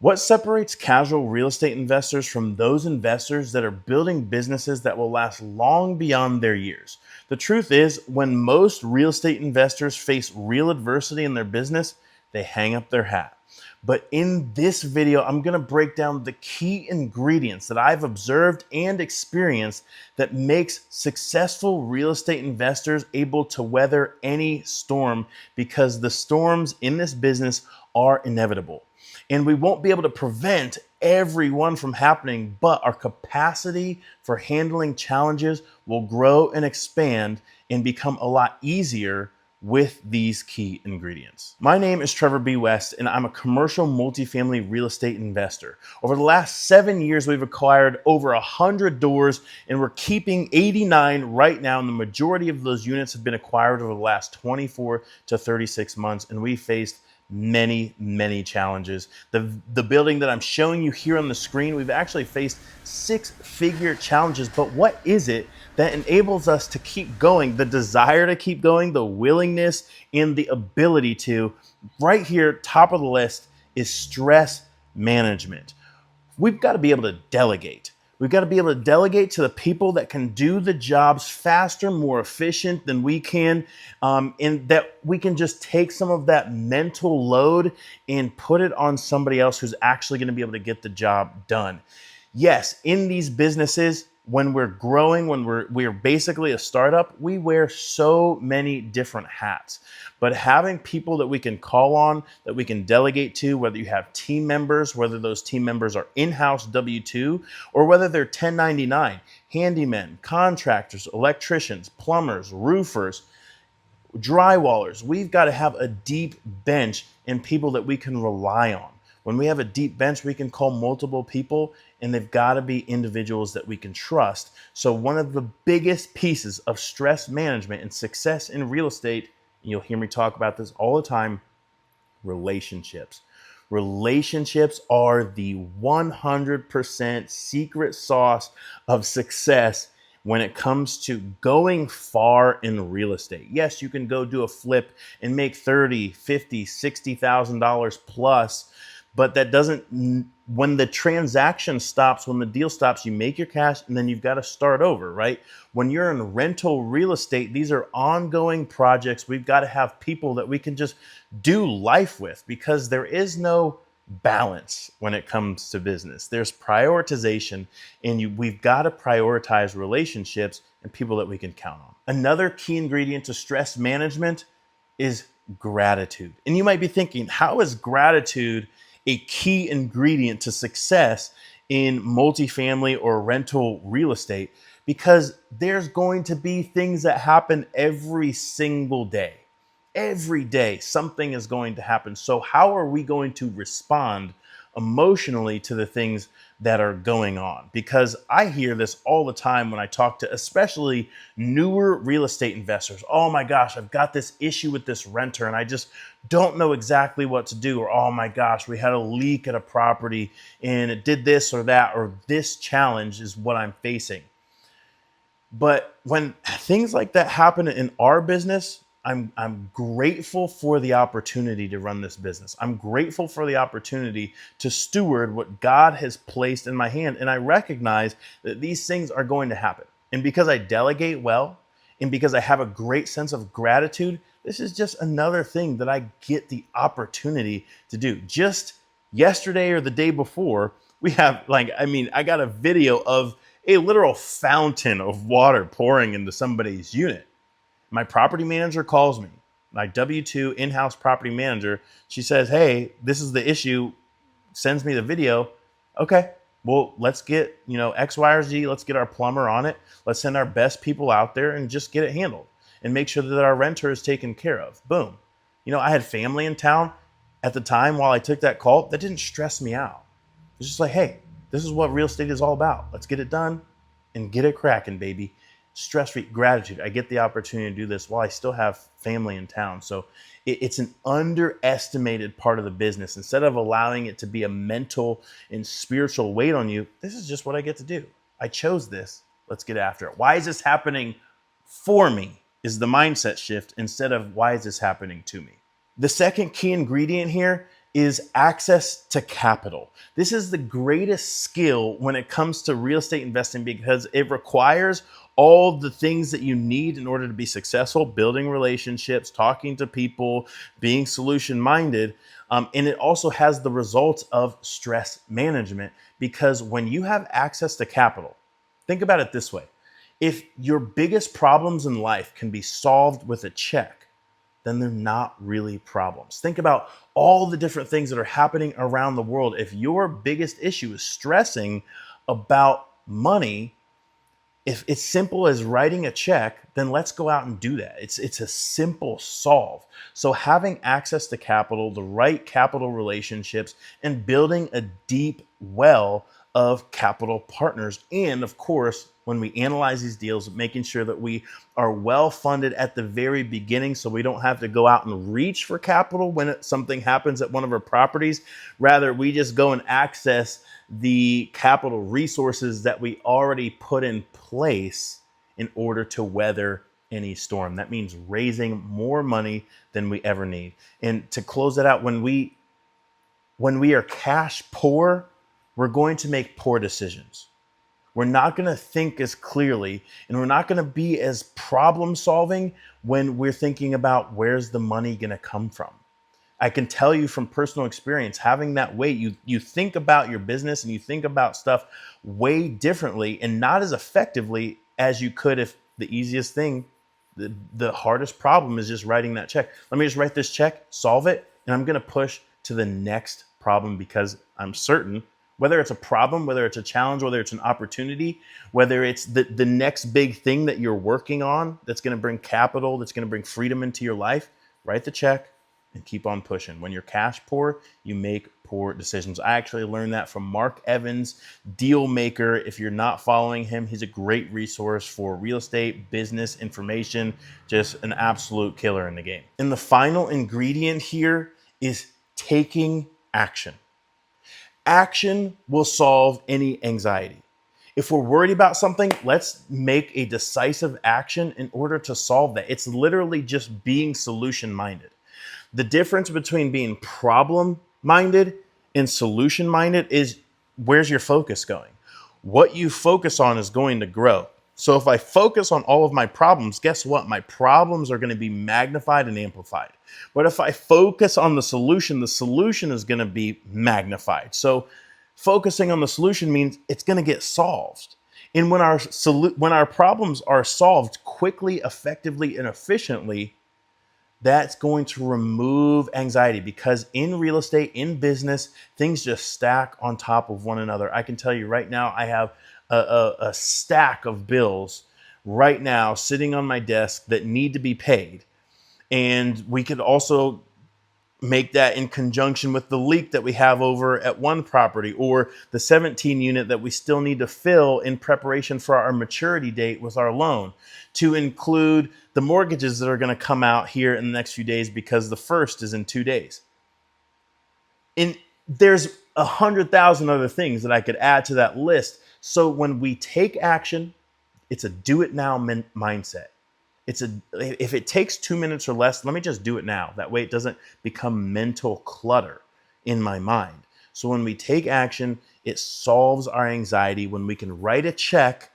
What separates casual real estate investors from those investors that are building businesses that will last long beyond their years? The truth is, when most real estate investors face real adversity in their business, they hang up their hat. But in this video, I'm going to break down the key ingredients that I've observed and experienced that makes successful real estate investors able to weather any storm, because the storms in this business are inevitable. And we won't be able to prevent every one from happening, but our capacity for handling challenges will grow and expand and become a lot easier with these key ingredients. My name is Trevor B. West, and I'm a commercial multifamily real estate investor. Over the last 7 years, we've acquired over 100 doors, and we're keeping 89 right now. And the majority of those units have been acquired over the last 24 to 36 months, and we faced many challenges. The building that I'm showing you here on the screen, we've actually faced 6-figure challenges. But what is it that enables us to keep going? The desire to keep going, the willingness, and the ability to. Right here, top of the list, is stress management. We've got to be able to delegate. We've got to be able to delegate to the people that can do the jobs faster, more efficient than we can, and that we can just take some of that mental load and put it on somebody else who's actually going to be able to get the job done. Yes, in these businesses, when we're growing, when we're basically a startup, we wear so many different hats. But having people that we can call on, that we can delegate to, whether you have team members, whether those team members are in-house W-2, or whether they're 1099, handymen, contractors, electricians, plumbers, roofers, drywallers, we've got to have a deep bench and people that we can rely on. When we have a deep bench, we can call multiple people, and they've got to be individuals that we can trust. So one of the biggest pieces of stress management and success in real estate, you'll hear me talk about this all the time, relationships. Relationships are the 100% secret sauce of success when it comes to going far in real estate. Yes, you can go do a flip and make $30,000, $50,000, $60,000 plus, but that doesn't, when the transaction stops, when the deal stops, you make your cash and then you've got to start over, right? When you're in rental real estate, these are ongoing projects. We've got to have people that we can just do life with, because there is no balance when it comes to business. There's prioritization, and we've got to prioritize relationships and people that we can count on. Another key ingredient to stress management is gratitude. And you might be thinking, how is gratitude a key ingredient to success in multifamily or rental real estate? Because there's going to be things that happen every single day. Every day, something is going to happen. So how are we going to respond emotionally to the things that are going on? Because I hear this all the time when I talk to especially newer real estate investors. Oh my gosh, I've got this issue with this renter and I just don't know exactly what to do. Or, oh my gosh, we had a leak at a property and it did this or that, or this challenge is what I'm facing. But when things like that happen in our business, I'm grateful for the opportunity to run this business. I'm grateful for the opportunity to steward what God has placed in my hand. And I recognize that these things are going to happen. And because I delegate well, and because I have a great sense of gratitude, this is just another thing that I get the opportunity to do. Just yesterday or the day before, we have I got a video of a literal fountain of water pouring into somebody's unit. My property manager calls me, my W-2 in-house property manager. She says, hey, this is the issue, sends me the video. Okay, well, let's get, X, Y, or Z. Let's get our plumber on it. Let's send our best people out there and just get it handled and make sure that our renter is taken care of. Boom. I had family in town at the time while I took that call. That didn't stress me out. It's just like, hey, this is what real estate is all about. Let's get it done and get it cracking, baby. Stress-free, gratitude. I get the opportunity to do this while I still have family in town. So it's an underestimated part of the business. Instead of allowing it to be a mental and spiritual weight on you, this is just what I get to do. I chose this. Let's get after it. Why is this happening for me is the mindset shift, instead of why is this happening to me? The second key ingredient here is access to capital. This is the greatest skill when it comes to real estate investing because it requires all the things that you need in order to be successful, building relationships, talking to people, being solution minded. And it also has the results of stress management because when you have access to capital, think about it this way. If your biggest problems in life can be solved with a check, then they're not really problems. Think about all the different things that are happening around the world. If your biggest issue is stressing about money, if it's simple as writing a check, then let's go out and do that. It's a simple solve. So having access to capital, the right capital relationships, and building a deep well of capital partners. And of course, when we analyze these deals, making sure that we are well funded at the very beginning so we don't have to go out and reach for capital when something happens at one of our properties. Rather, we just go and access the capital resources that we already put in place in order to weather any storm. That means raising more money than we ever need. And to close that out, when we are cash poor, we're going to make poor decisions. We're not going to think as clearly, and we're not going to be as problem solving when we're thinking about where's the money going to come from. I can tell you from personal experience, having that weight, you think about your business and you think about stuff way differently and not as effectively as you could if the easiest thing, the hardest problem is just writing that check. Let me just write this check, solve it, and I'm going to push to the next problem because I'm certain whether it's a problem, whether it's a challenge, whether it's an opportunity, whether it's the next big thing that you're working on that's going to bring capital, that's going to bring freedom into your life, write the check and keep on pushing. When you're cash poor, you make poor decisions. I actually learned that from Mark Evans, Deal Maker. If you're not following him, he's a great resource for real estate, business information, just an absolute killer in the game. And the final ingredient here is taking action. Action will solve any anxiety. If we're worried about something, let's make a decisive action in order to solve that. It's literally just being solution minded. The difference between being problem minded and solution minded is where's your focus going? What you focus on is going to grow. So if I focus on all of my problems, guess what? My problems are going to be magnified and amplified. But if I focus on the solution is going to be magnified. So focusing on the solution means it's going to get solved. And when our problems are solved quickly, effectively, and efficiently, that's going to remove anxiety because in real estate, in business, things just stack on top of one another. I can tell you right now, I have a stack of bills right now sitting on my desk that need to be paid. And we could also make that in conjunction with the leak that we have over at one property or the 17 unit that we still need to fill in preparation for our maturity date with our loan, to include the mortgages that are going to come out here in the next few days because the first is in 2 days. And there's 100,000 other things that I could add to that list. So when we take action, it's a do it now mindset. If it takes 2 minutes or less, let me just do it now. That way it doesn't become mental clutter in my mind. So when we take action, it solves our anxiety. When we can write a check,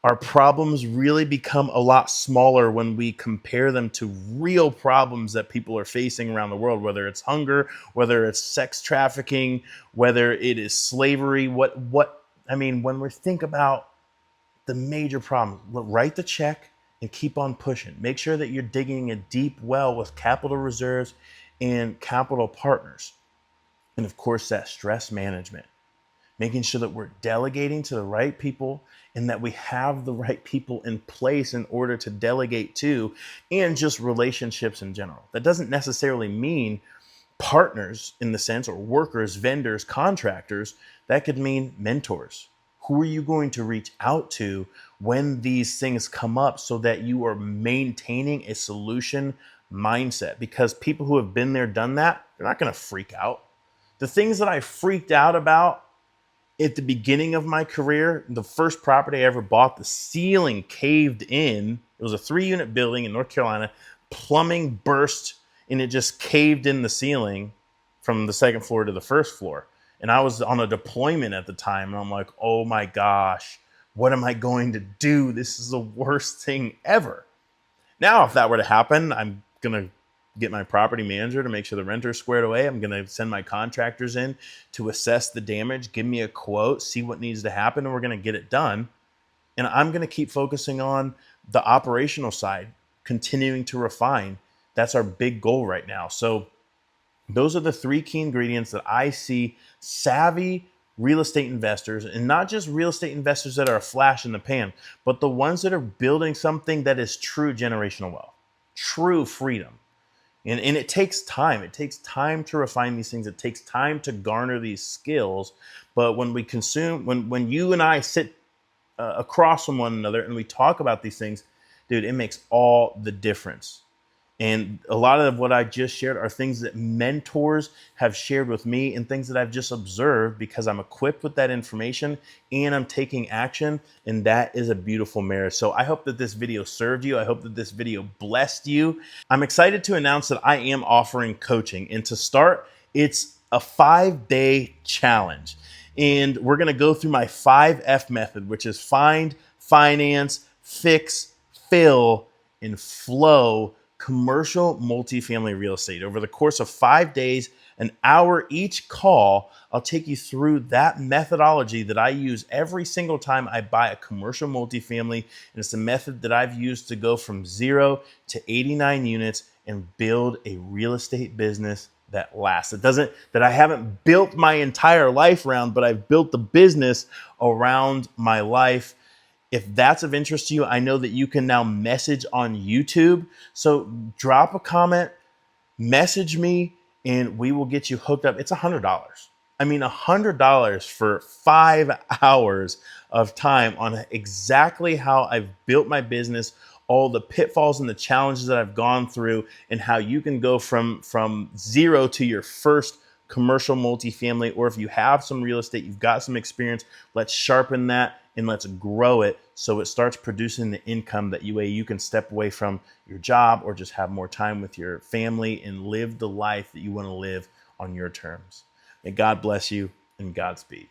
our problems really become a lot smaller when we compare them to real problems that people are facing around the world, whether it's hunger, whether it's sex trafficking, whether it is slavery. When we think about the major problems, write the check and keep on pushing. Make sure that you're digging a deep well with capital reserves and capital partners. And of course, that stress management, making sure that we're delegating to the right people and that we have the right people in place in order to delegate to, and just relationships in general. That doesn't necessarily mean partners in the sense, or workers, vendors, contractors. That could mean mentors. Who are you going to reach out to when these things come up so that you are maintaining a solution mindset? Because people who have been there, done that, they're not going to freak out. The things that I freaked out about at the beginning of my career, the first property I ever bought, the ceiling caved in. It was a 3-unit building in North Carolina. Plumbing burst and it just caved in the ceiling from the second floor to the first floor. And I was on a deployment at the time. And I'm like, oh my gosh, what am I going to do? This is the worst thing ever. Now, if that were to happen, I'm going to get my property manager to make sure the renter's squared away. I'm going to send my contractors in to assess the damage, give me a quote, see what needs to happen, and we're going to get it done. And I'm going to keep focusing on the operational side, continuing to refine. That's our big goal right now. So those are the three key ingredients that I see savvy real estate investors, and not just real estate investors that are a flash in the pan, but the ones that are building something that is true generational wealth, true freedom. And it takes time. It takes time to refine these things. It takes time to garner these skills. But when we consume, when you and I sit across from one another and we talk about these things, dude, it makes all the difference. And a lot of what I just shared are things that mentors have shared with me and things that I've just observed because I'm equipped with that information and I'm taking action. And that is a beautiful marriage. So I hope that this video served you. I hope that this video blessed you. I'm excited to announce that I am offering coaching. And to start, it's a 5-day challenge. And we're going to go through my 5F method, which is find, finance, fix, fill, and flow commercial multifamily real estate. Over the course of 5 days, an hour each call, I'll take you through that methodology that I use every single time I buy a commercial multifamily. And it's the method that I've used to go from 0 to 89 units and build a real estate business that lasts. That I haven't built my entire life around, but I've built the business around my life. If that's of interest to you, I know that you can now message on YouTube. So drop a comment, message me, and we will get you hooked up. It's $100. I mean, $100 for 5 hours of time on exactly how I've built my business, all the pitfalls and the challenges that I've gone through, and how you can go from 0 to your first commercial multifamily. Or if you have some real estate, you've got some experience, let's sharpen that and let's grow it so it starts producing the income that you can step away from your job or just have more time with your family and live the life that you want to live on your terms. May God bless you and Godspeed.